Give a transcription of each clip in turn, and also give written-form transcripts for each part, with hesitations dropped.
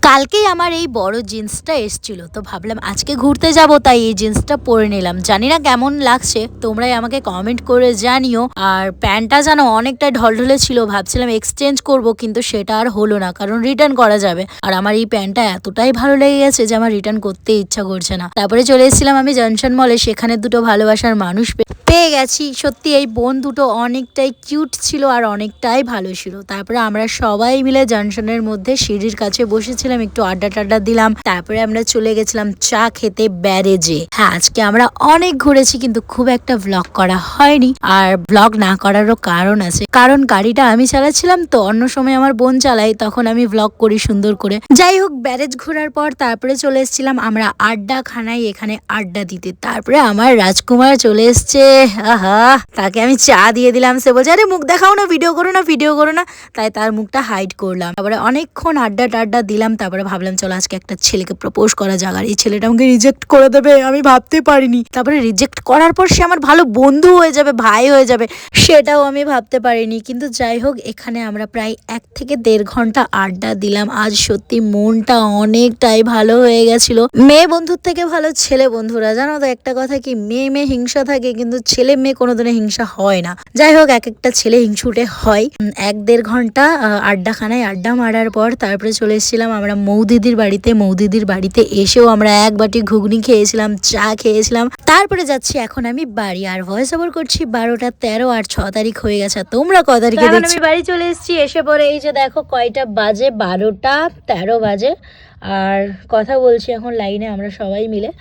কালকেই আমার এই বড় জিন্সটা এসেছিল, তো ভাবলাম আজকে ঘুরতে যাব, তাই এই জিন্সটা পরে নিলাম। জানি না কেমন লাগছে, তোমরাই আমাকে কমেন্ট করে জানিও। আর প্যান্টটা যেন অনেকটা ঢলঢলে ছিল, ভাবছিলাম এক্সচেঞ্জ করব, কিন্তু সেটা আর হলো না, কারণ রিটার্ন করা যাবে। আর আমার এই প্যান্টটা এতটাই ভালো লেগে গেছে যে আমার রিটার্ন করতে ইচ্ছা করছে না। তারপরে চলে এসেছিলাম আমি জনসন মলে, সেখানে দুটো ভালোবাসার মানুষ পেয়ে গেছি। সত্যি এই বোন দুটো অনেকটাই কিউট ছিল আর অনেকটাই ভালো ছিল। তারপরে আমরা সবাই মিলে জনসনের মধ্যে সিঁড়ির কাছে বসেছিলাম, একটু আড্ডা টাড্ডা দিলাম। তারপরে আমরা চলে গেছিলাম চা খেতে ব্যারেজে। হ্যাঁ, আজকে আমরা অনেক ঘুরেছি, কিন্তু খুব একটা ভ্লগ করা হয়নি। আর ভ্লগ না করারও কারণ আছে, কারণ গাড়িটা আমি চালাচ্ছিলাম, তো অন্য সময় আমার বোন চালাই, তখন আমি ভ্লগ করি সুন্দর করে। যাই হোক, ব্যারেজ ঘোরার পর তারপরে চলে এসেছিলাম আমরা আড্ডা খানায়, এখানে আড্ডা দিতে। তারপরে আমার রাজকুমার চলে এসছে, আহা, তাকে আমি চা দিয়ে দিলাম। সে বলছে আরে মুখ দেখাও না, ভিডিও করো না, ভিডিও করো না। তাই তার মুখটা হাইড করলাম। তারপরে অনেকক্ষণ আড্ডা টাড্ডা দিলাম। তারপরে ভাবলাম চলো আজকে একটা ছেলেকে প্রপোজ করা যাক। আর এই ছেলেটা আমাকে রিজেক্ট করে দেবে আমি ভাবতে পারিনি। তারপরে রিজেক্ট করার পর সে আমার ভালো বন্ধু হয়ে যাবে, ভাই হয়ে যাবে, সেটাও আমি ভাবতে পারিনি। কিন্তু যাই হোক, এখানে আমরা প্রায় 1 থেকে 1.5 ঘন্টা আড্ডা দিলাম। আজ সত্যি মনটা অনেকটাই ভালো হয়ে গেছিল। মেয়ে বন্ধুর থেকে ভালো ছেলে বন্ধুরা, জানো তো একটা কথা কি, মেয়ে মেয়ে হিংসা থাকে, কিন্তু ছেলে মেয়ে কোনোদিনও হিংসা হয় না। যাই হোক, এক একটা ছেলে হিংসুটে হয়। 1-1.5 ঘন্টা আড্ডাখানায় আড্ডা মারার পর তারপরে চলে এসেছিলাম আমরা মৌদিদির বাড়িতে। মৌদিদির বাড়িতে এসেও আমরা 1 বাটি ঘুগনি খেয়েছিলাম, চা খেয়েছিলাম। তারপরে যাচ্ছি এখন আমি বাড়ি, আর ভয়েস ওভার করছি 12টা 13 আর 6 তারিখ হয়ে গেছে। তোমরা কত তারিখে দেখছো? আমি বাড়ি চলে এসেছি। এসে পরে এই যে দেখো কয়টা বাজে, 12টা 13 বাজে। আর কথা বলছি এখন লাইনে আমরা সবাই মিলে।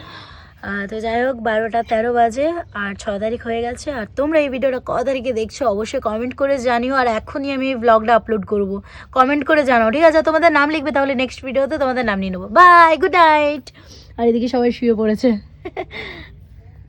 তো যাই হোক, 12টা 13 বাজে আর 6 তারিখ হয়ে গেছে। আর তোমরা এই ভিডিওটা কত তারিখে দেখছো অবশ্যই কমেন্ট করে জানিও। আর এখনই আমি এই ব্লগটা আপলোড করব, কমেন্ট করে জানাও, ঠিক আছে? তোমাদের নাম লিখবে, তাহলে নেক্সট ভিডিওতে তোমাদের নাম নিয়ে নেবো। By, good night. আর এদিকে সবাই শুয়ে পড়েছে।